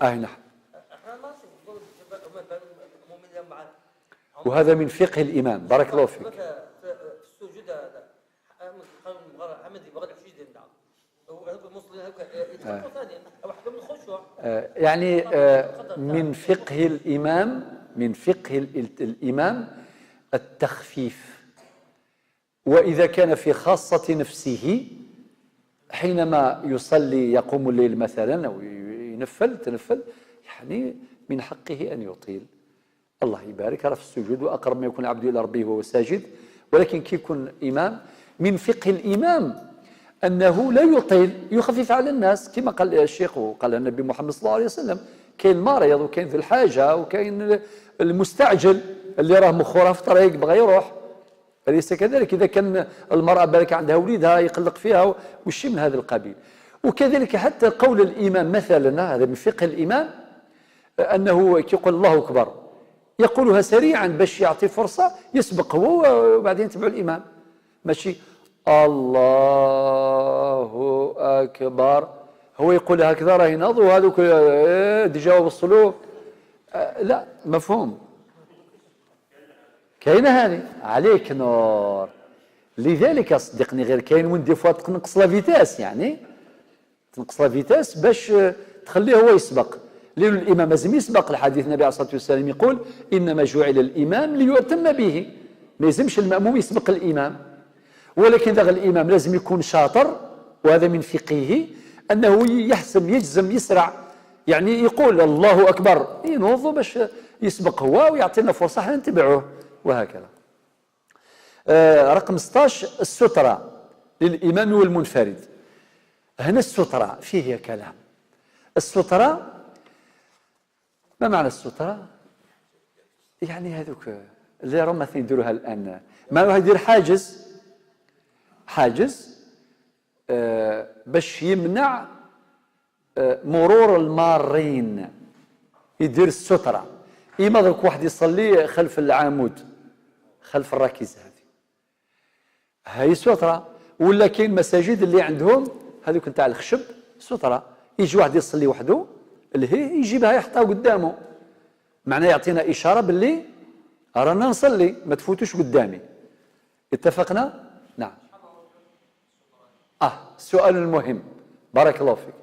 نعم. وهذا من فقه الإمام. بارك الله فيك. يعني من فقه الإمام التخفيف. وإذا كان في خاصة نفسه حينما يصلي يقوم الليل مثلا أو تنفل يعني من حقه أن يطيل. الله يبارك راه في السجود وأقرب ما يكون العبد إلى ربه وهو ساجد. ولكن كي يكون إمام من فقه الإمام أنه لا يطيل، يخفف على الناس كما قال الشيخ وقال النبي محمد صلى الله عليه وسلم. كاين المريض وكاين ذو الحاجة وكاين المستعجل اللي راه مخورها في الطريق بغى يروح، أليس كذلك؟ إذا كان المرأة بالك عندها وليدها يقلق فيها وشي من هذا القبيل. وكذلك حتى قول الإمام مثلا، هذا من فقه الإمام أنه يقول الله أكبر يقولها سريعا باش يعطي فرصة يسبق هو وبعدين يتبع الإمام، ماشي الله أكبر هو يقول هكذا راه يناض وهذوك ديجا وصلوا. لا مفهوم، كاينه هذه عليك نور. لذلك صدقني غير كاين وين دي فوا تنقص لا فيتاس، يعني تنقص لا فيتاس باش تخليه هو يسبق، لأن الإمام لازم يسبق. الحديث النبي عليه الصلاة والسلام يقول إنما جعل الإمام ليؤتم به، ما يلزمش المأموم يسبق الإمام. ولكن ذا الإمام لازم يكون شاطر، وهذا من فقهه أنه يحسم يجزم يسرع، يعني يقول الله أكبر ينوض باش يسبق هو ويعطينا فرصة حنا نتبعوه وهكذا. رقم 16 السترة للإمام والمنفرد. هنا السترة فيه كلام. السترة ما معنى السترة؟ يعني هذوك اللي راهم مثلا يديروها الآن، ما يدير حاجز باش يمنع مرور المارين، يدير السترة. إما درك واحد يصلي خلف العمود خلف الراكزة هذه سترة. ولا كاين مساجد اللي عندهم هذوك نتاع الخشب سترة، يجي واحد يصلي وحده الهي يجيبها يحطها قدامه، معناه يعطينا إشارة باللي رانا نصلي ما تفوتوش قدامي. اتفقنا؟ نعم. السؤال المهم بارك الله فيك،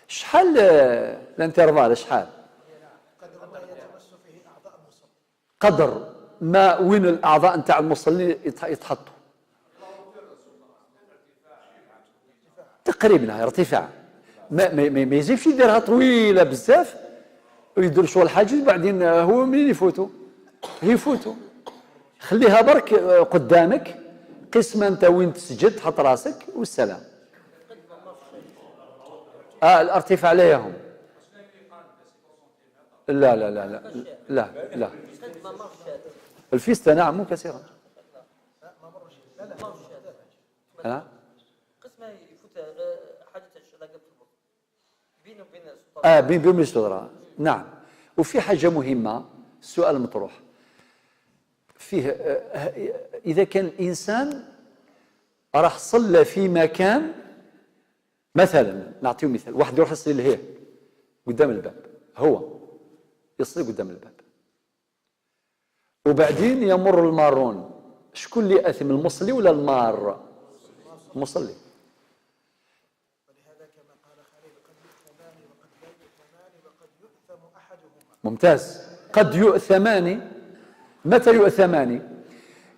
شحال الانترفال شحال؟ قدر ما وين الأعضاء نتاع المصلي يتحطوا تقريبا ارتفاع، ما يزيدش يديرها طويلة بزاف ويدير شغل حاجز بعدين هو منين يفوتوا. خليها برك قدامك قسم انت وين تسجد تحط راسك والسلام. الارتفاع لا يهم. لا لا لا لا لا لا الفيستا نعم مو كثيرا. قسمه يفوت حاجه الشلاقه بينه وبين بين السترة. نعم. وفي حاجة مهمة، السؤال المطروح فيه إذا كان الإنسان راح صلى في مكان، مثلا نعطيه مثال، واحد يروح يصلي لهيه قدام الباب، هو يصلي قدام الباب وبعدين يمر المارون، شكون اللي أثم، المصلي ولا المار؟ المصلي. ممتاز. قد يؤثمان. متى يؤثمان؟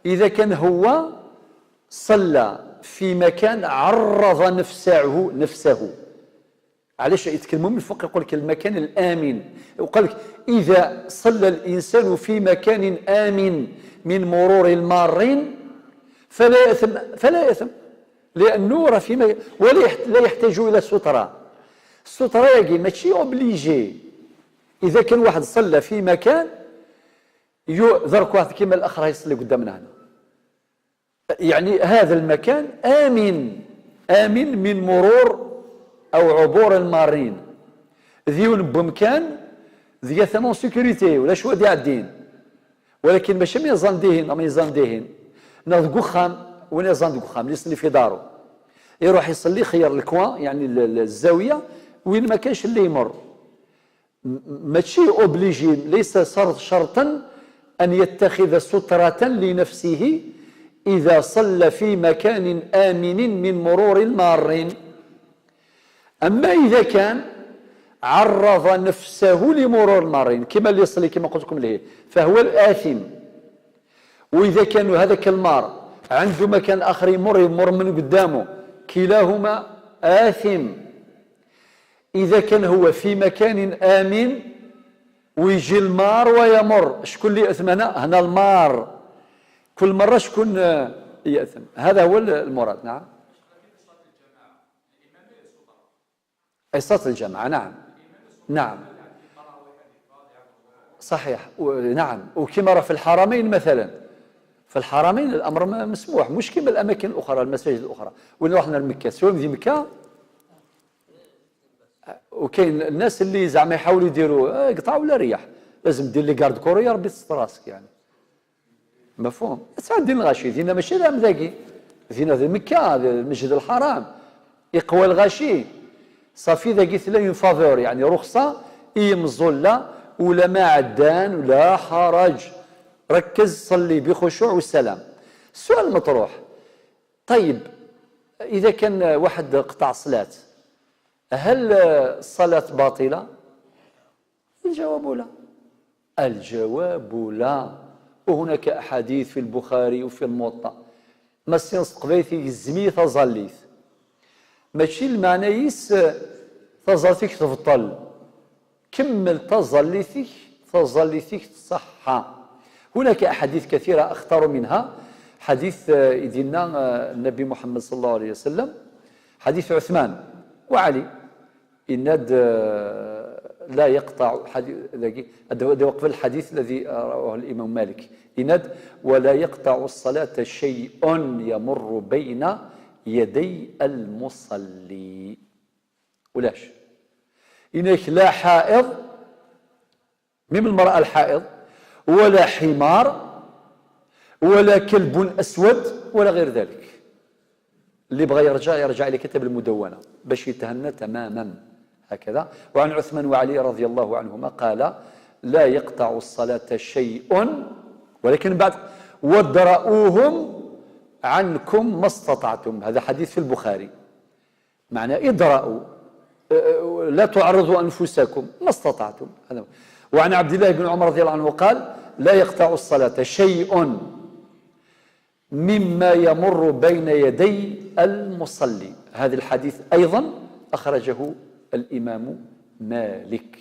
إذا كان هو صلى في مكان عرض نفسه. علاش يتكلموا من فوق؟ يقول لك المكان الآمن، يقول لك إذا صلى الإنسان في مكان آمن من مرور المارين فلا يأثم لأنه راه في مكان ولا يحتاج إلى سترة. السترة يجي ماشي أوبليجي. إذا كان واحد صلى في مكان درك واحد كيما الآخر يصلي قدامنا هنا، يعني هذا المكان آمن من مرور أو عبور المارين، ذيون بمكان ذي ثمن سيكوريتي ولا شو دي عدين، ولكن ماشي من يزنديهن أما يزنديهن ناض قخام وين يزند قخام يصلي في داره يروح يصلي خير الكوان، يعني الزاوية وين ما كانش اللي يمر. ماشي اوبليجي، ليس شرطا أن يتخذ سترة لنفسه إذا صلى في مكان آمن من مرور المارين. أما إذا كان عرض نفسه لمرور المارين كما اللي يصلي كما قلت لكم له فهو الآثم. وإذا كان هذاك المار عنده مكان آخر يمر من قدامه، كلاهما آثم. إذا كان هو في مكان آمن ويجي المار ويمر، شكون اللي يأثم هنا؟ هنا المار، كل مرة شكون يأثم؟ هذا هو المراد. نعم، أي صلاة الجماعة. نعم نعم صحيح. نعم، وكما راه في الحرمين مثلا، في الحرمين الأمر مسموح، مش كما الأماكن الأخرى المساجد الأخرى. ولا رحنا لمكة، سواء في مكة، وكاين الناس اللي زعما يحاولوا يديروا قطع ولا ريح، لازم دير لي كارد كورو يا ربي تستر راسك يعني. مفهوم؟ ساعات دين الغاشي دينا ماشي لام ذاكي، دينا في مكة المسجد الحرام يقوى الغاشي صافي ذاكي لا ينفافور يعني رخصة يمزل ولا ما عدان ولا حرج، ركز صلي بخشوع والسلام. السؤال المطروح، طيب إذا كان واحد قطع صلاة هل الصلاة باطلة؟ الجواب لا، الجواب لا. وهناك أحاديث في البخاري وفي الموطأ ما سينص قبيثي الزمي تظليث ماشي المعنى يس تظليثك تفضل، كمل تظليثك تصحى. هناك أحاديث كثيرة أختار منها حديث يدينا النبي محمد صلى الله عليه وسلم، حديث عثمان وعلي، إناد لا يقطع حديث وقف الحديث الذي رواه الإمام مالك، إناد ولا يقطع الصلاة شيء يمر بين يدي المصلي. ولاش إنك لا حائض من المرأة الحائض ولا حمار ولا كلب أسود ولا غير ذلك. اللي بغى يرجع إلى كتاب المدونة باش يتهنى تماما هكذا. وعن عثمان وعلي رضي الله عنهما قال لا يقطع الصلاة شيء، ولكن بعد وادرؤوهم عنكم ما استطعتم، هذا حديث في البخاري، معنى ادرأوا لا تعرضوا أنفسكم ما استطعتم. وعن عبد الله بن عمر رضي الله عنه قال لا يقطع الصلاة شيء مما يمر بين يدي المصلي. هذا الحديث أيضا أخرجه الإمام مالك.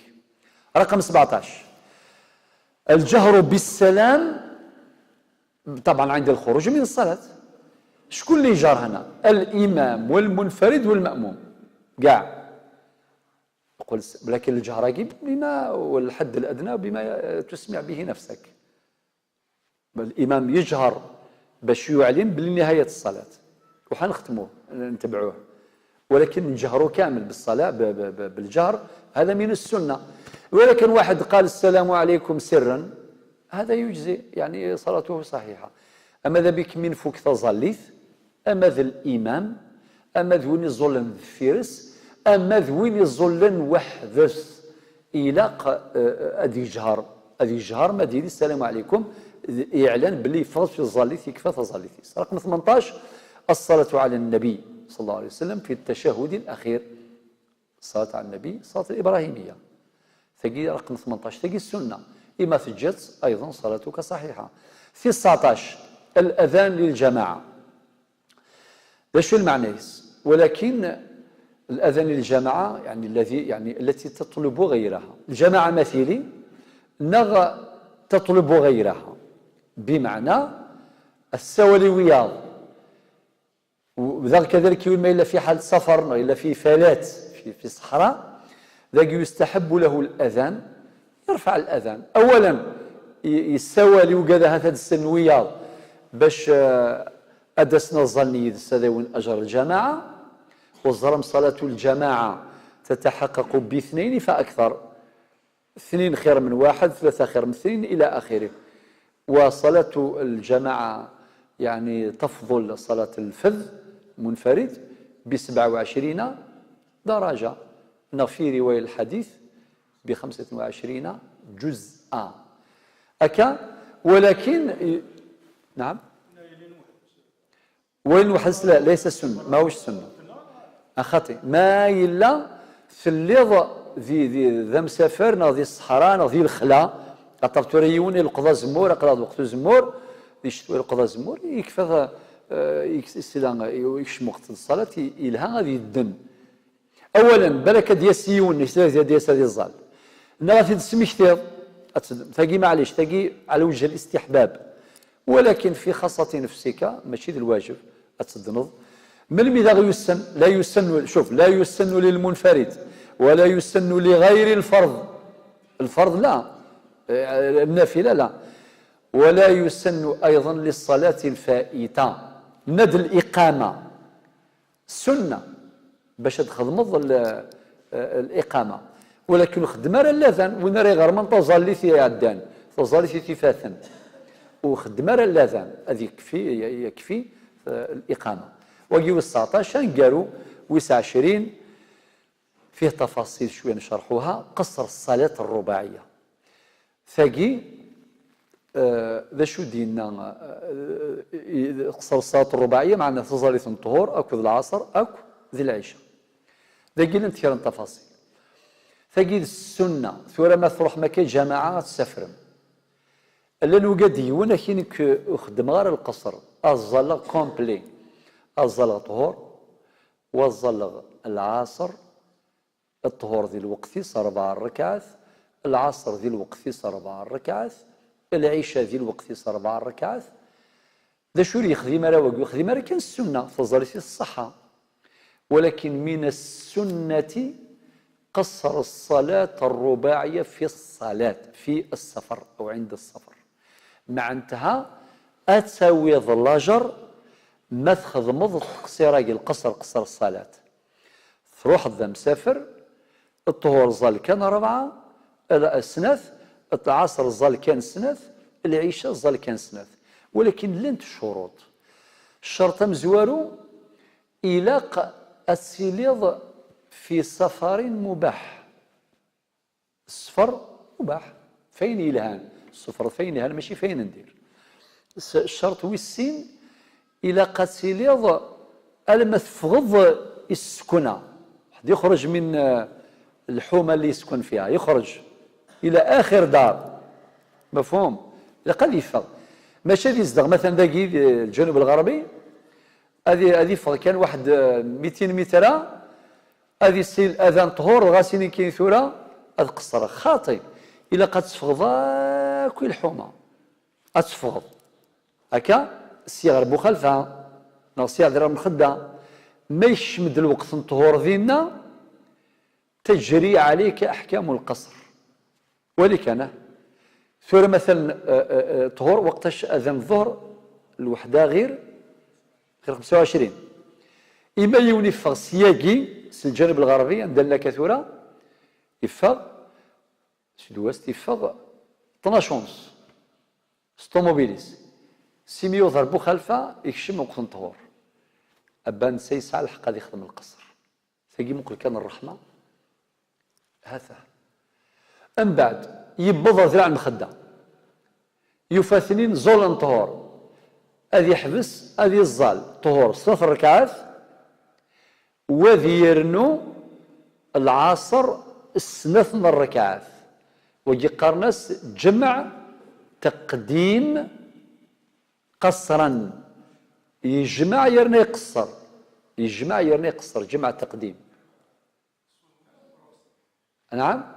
رقم 17 الجهر بالسلام طبعا عند الخروج من الصلاة. شكون اللي جار هنا؟ الإمام والمنفرد والمأموم كاع. لكن الجهر بما والحد الأدنى بما تسمع به نفسك. الإمام يجهر باش يعلن بنهاية الصلاة وحنختموه نتبعوه، ولكن نجهروا كامل بالصلاة بالجهر هذا من السنة. ولكن واحد قال السلام عليكم سرا هذا يجزي يعني صلاته صحيحة. أما ذا بك من فوق تظليث، أما ذا الإمام، أما ذوين الظلن فيرس، أما ذوين الظلن وحدث إلاق أدي جهر ما ديري السلام عليكم يعلن باللي فرض في الظليث يكفى تظليث. رقم 18 الصلاة على النبي صلى الله عليه وسلم في التشهد الأخير. الصلاة على النبي الصلاة الإبراهيمية ثقي رقم 18 ثقي السنة إما سجدت أيضا صلاتك صحيحة. في 19 الأذان للجماعة. لا شو المعنى؟ ولكن الأذان للجماعة يعني التي تطلب غيرها. الجماعة مثيلي نغ تطلب غيرها بمعنى السوليويات، وذلك كذلك ما إلا في حال سفر إلا في فلات في الصحراء ذاك يستحب له الأذان، يرفع الأذان أولا يستوالي وكذا هذا السنويات باش أدسنا الظني يستداون أجر الجماعة، والظلم صلاة الجماعة تتحقق باثنين فأكثر، 2 خير من 1 3 خير من 2 إلى آخره. وصلاة الجماعة يعني تفضل صلاة الفذ منفرد ب27 درجة، في رواية الحديث ب25 جزءا أكا. ولكن نعم وين وحس لا ليس السنة، ما هوش السنة أخطي ما إلا في الليض ذي مسافر ذي الصحراء ذي الخلا قطبت ريوني القضاء زمور قضاء وقت زمور ذي القضاء زمور يكفى يكشم وقت الصلاة إلها غادي يدن أولا بالك ديال سيون ديال الظل غادي تسمي كثير تاقي معليش تاقي على وجه الاستحباب ولكن في خاصة نفسك ماشي ذي الواجب أتصدنض من مذا يسن لا يسن شوف لا يسن للمنفرد ولا يسن لغير الفرض لا النافلة لا ولا يسن أيضا للصلاة الفائتة ند الإقامة سنة باش تخدمض الإقامة ولكن خدم راه الأذان وين راه غير من تظلي في عدان تظلي في تفاثن وخدم راه الأذان هذه يكفي الإقامة وجيو 19 قالوا ويس 20 فيه تفاصيل شويه نشرحوها قصر الصلاة الرباعية ثاقي ذا شو دينا قصر الصلاة الرباعية معنا تظلي الظهر أكو العصر أكو ذي العشاء ذا قلنا نتكلم تفاصيل ثاقي السنة ثورة ما تروح مكان جماعة تسافر لأنه قد يونا كينك خدم غير القصر الظل كومبلي الظل طهور والظل العصر الطهور ذي الوقت صار 4 ركعات العصر ذي الوقت صار 4 ركعات العشاء ذي الوقت صار 4 ركعات ذا شو يخدم راه يخدم راه كان السنة تظل في الصحة ولكن من السنة قصر الصلاة الرباعية في الصلاة في السفر أو عند السفر مع انتهى أتساوي اللاجر ما تخدمض تقصير القصر قصر الصلاة تروح ذا مسافر الطهور ظل كان 4 السنث العصر ظل كان سنث العشاء ظل كان سنث ولكن لنت الشروط الشرط مزوارو إلى السليض في سفر مباح السفر مباح فين يلهان السفر فين يلهان ماشي فين ندير الشرط والسين إلى قتيليض المثفغض السكنة واحد يخرج من الحومة اللي يسكن فيها يخرج إلى آخر دار مفهوم لقل يفغ ماشي هذه يصدق مثلا داكي الجنوب الغربي هذه كان واحد 200 متر هذه السيل اذان طهور غاسيني كاين ثوره هذا قصر خاطي الا قد تفغض كل الحومه اتفغض هكا الصيغه مخالفه نصيغه درا مخده ما يشمد الوقت الطهور ديالنا تجري عليك احكام القصر ولكن ثوره مثلا طهور وقتاش اذان الظهر الوحده غير 25 إما يونيفغ سياقي الجانب الغربي عندنا كثورة يفغ سود وست يفغ 12 ونص ستوموبيليس سيميو ضربو خلفه يكشم وقت الطهور أبان سيسعى الحق غادي يخدم القصر ثاقي ممكن كان الرحمة هذا أم بعد يبض ذراع المخدة يفاثنين زول طهور هذه يحبس هذه الظال طهور 3 ركعات وذي يرنو العصر السنة 8 ركعات وجي قرنس جمع تقديم قصرا يجمع يرني يقصر يجمع يرني يقصر جمع تقديم نعم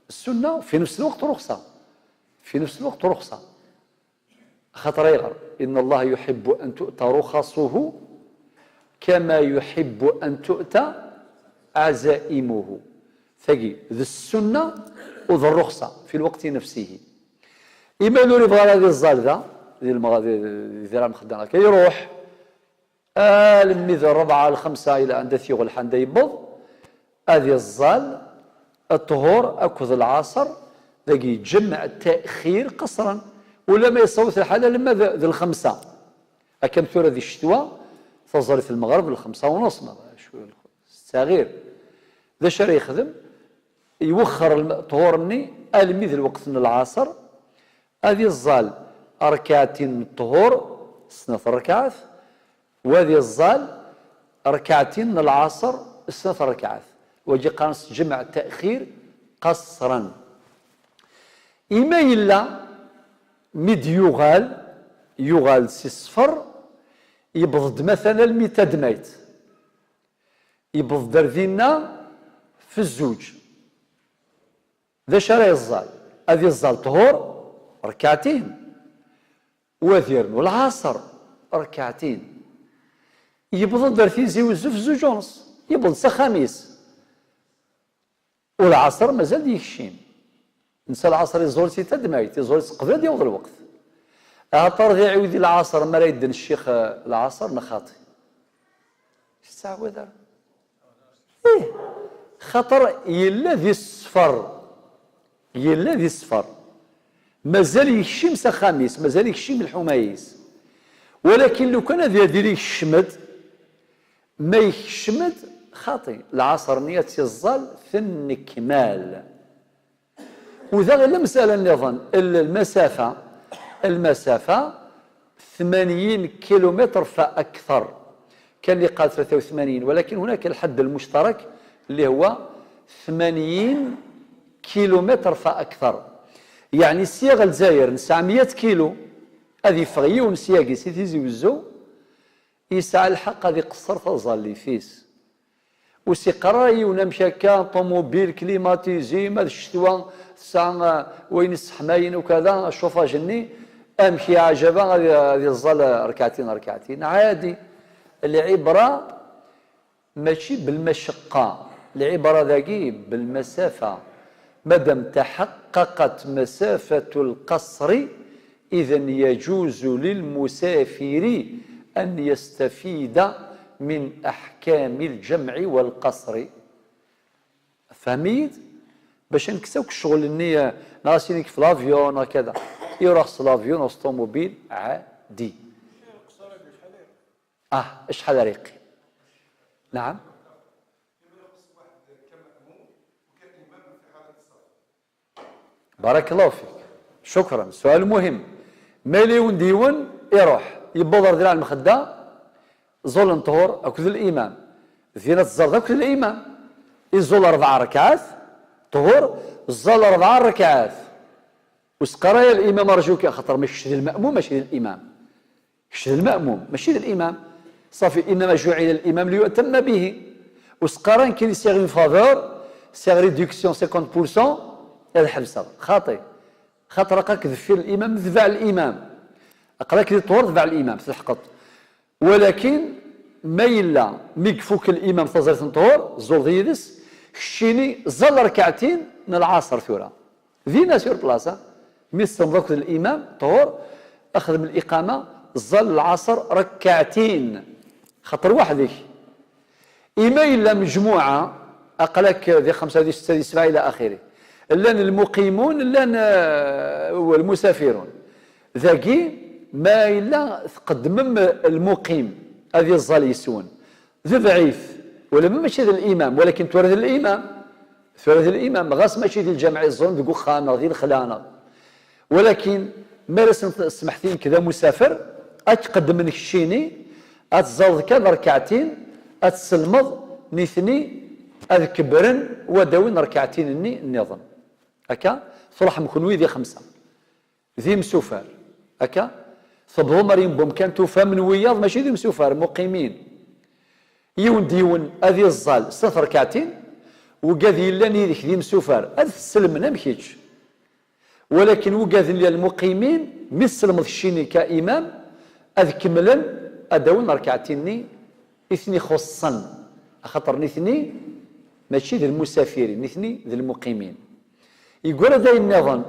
السنة في نفس الوقت رخصة في نفس الوقت رخصة خطر يغر إن الله يحب أن تؤتى رخصه كما يحب أن تؤتى عزائمه ثقي ذي السنة وذي الرخصة في الوقت نفسه إما نوري بغا هذه الزال ذا ذي ذي مخدنا كيروح الميذ 4 5 إلى عند ثيغ حندا يبض هذه الزال الطهور أكذ العصر ذاقي جمع تأخير قصرا ولا ما يصوت الحالة لما ذي 5 أكم ثورة ذي الشتوى تظهر في المغرب 5 ونص صغير ذا شري يخدم يوخر الطهور مني الميذ الوقت من العصر هذه الزال ركعتين من الطهور 2 ركعات وهذه الزال ركعتين من العصر 3 ركعات وجي قانص جمع تأخير قصرا إما إلا ميد يغال سي الصفر يبض مثلا 100 دميت يبض دردينا في الزوج ذا شرا يزال هذه الزال طهور ركعتين وذيرن والعصر ركعتين يبض درتي زيوزو في زوج ونص يبض خميس والعصر مازال يكشيم نسى العصر يزور 6 دمايت يزور قبل يوض الوقت اعطر ذي عودي العصر ما يدن الشيخ العصر نخاطي اش تعود ايه خطر يلا ذي الصفر يلا ذي الصفر مازال يكشم خميس مازال يكشم الحمايس ولكن لو كان ذي ديري الشمد ما يكشمد خاطي العصر نية الظل ثن كمال وذا غير مسألة نظن المسافة 80 كيلومتر فأكثر كان اللي قال 83 ولكن هناك الحد المشترك اللي هو 80 كيلومتر فأكثر يعني صياغ الجزائر 900 كيلو هذه فغي ونسياقي سيتي زوزو يسعى الحق هذه قصر تظل لي فيس وسي قراي ونمشي كان طوموبيل كليماتيزي ما الشتوى ساعة وين السحماين وكذا الشوفاج جني امشي عجبا هذه الظل ركعتين عادي العبره ماشي بالمشقه العبره ذاكي بالمسافه مادام تحققت مسافه القصر اذا يجوز للمسافر ان يستفيد من احكام الجمع والقصر فهميت باش نكسوك الشغل النية ناسينيك في لافيون هكذا يروح لافيون والطوموبيل عادي شحال ريقي نعم بارك الله فيك شكرا سؤال مهم مليون ديون يروح يبضر ذراع المخدة زول طهور اكل الامام زينة الزرد اكل الامام يزول 4 ركعات طهور الزال 4 ركعات وسقرايا الامام ارجوك خاطر ماشي الماموم ماشي الامام ماشي الماموم ماشي الامام صافي انما جعل الامام ليؤتم به وسقرايا كاين سيغ فافور سيغ ريدكسيون 50% هذا حبسه خاطي خاطر راك كذفير الامام ذبع الامام اقراك لي طهور ذبع الامام تلحقط ولكن ما يلا ميكفوك الامام تزرت طهور زول ذيدس شيني زل ركعتين من العصر ثورة ذينا سور بلاصة مثل ضكت الإمام طهور أخذ من الإقامة زل العصر ركعتين خطر وحدك إما إلا مجموعة أقلك ذي 5 ذي 6 ذي 7 إلى آخره لأن المقيمون لأن المسافرون ذاكي ما إلا تقدم المقيم هذه الزال يسون ذي ضعيف ولا ماشي ذا الامام ولكن تورث الامام غاس ماشي ديال الجامع الظلم ذو خانه ديال الخلانه ولكن ما سمحتين كذا مسافر اتقدم منك الشيني اتزوض كذا ركعتين اتسلمض نثني اذكبرن وداوين ركعتين النظام هكا صلح مكنوي ذي 5 ذي مسوفر هكا صبغوا مريم بومكان توفى من وياض ماشي ذي مسوفر مقيمين يون ديون هذه الزال 6 ركعتين وقاذي لاني ذيك ذي مسوفر هذا السلم ما مشيتش ولكن وقاذي لي المقيمين مثل الشيني كامام اذ كملا اداون ركعتين اثني خصا خاطر اثني ماشي ذي المسافرين اثني ذي المقيمين يقول هذا النظام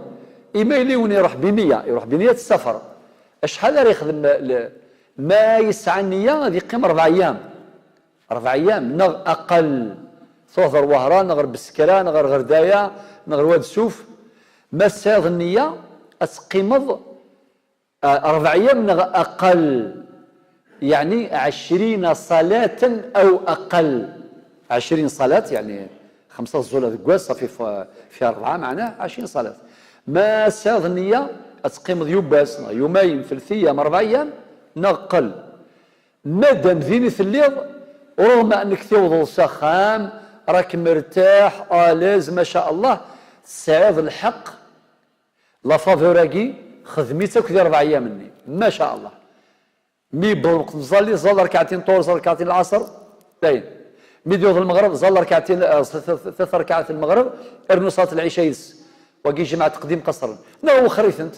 اما يليون يروح ب100 يروح بنية السفر شحال راه يخدم ما يسعى النية هذه قيم 4 أيام 4 أيام نغ أقل صوثر وهران نغر بسكرة نغر غردايا نغر واد سوف ما سايض النية أتقيمض 4 أيام نغ أقل يعني 20 صلاة أو أقل 20 صلاة يعني 5 زولة ذكواز صافي في 4 معناه 20 صلاة ما سايض النية أتقيمض يوباس يومين 3 أيام 4 أيام نقل مادام ذيني في الليل ورغم انك توضل سخام راك مرتاح اليز ما شاء الله تسعيد الحق لا فافوراكي خدمتك ديال 4 ايام مني ما شاء الله. مي بالوقت تصلي زال ركعتين طول زال ركعتين العصر باين. مي ديوض المغرب زال ركعتين 3 ركعات المغرب ارنو صلاه العشاء يس وكي جمع تقديم قصر لا وخريت انت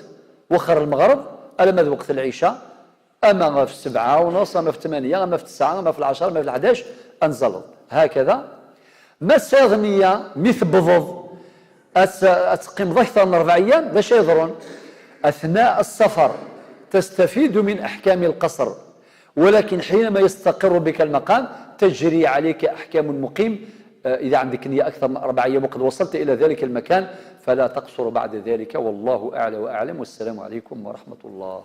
وخر المغرب على ماذا وقت العشاء اما في 7:30 اما في 8 اما في 9 اما في 10 اما في 11 انزل هكذا. ما الساغميه مثل بضض أتقيم أكثر من 4 أيام لا شيء يضرون. أثناء السفر تستفيد من أحكام القصر، ولكن حينما يستقر بك المقام تجري عليك أحكام المقيم. إذا عندك نية أكثر من 4 أيام وقد وصلت إلى ذلك المكان فلا تقصر بعد ذلك. والله أعلى وأعلم، والسلام عليكم ورحمة الله.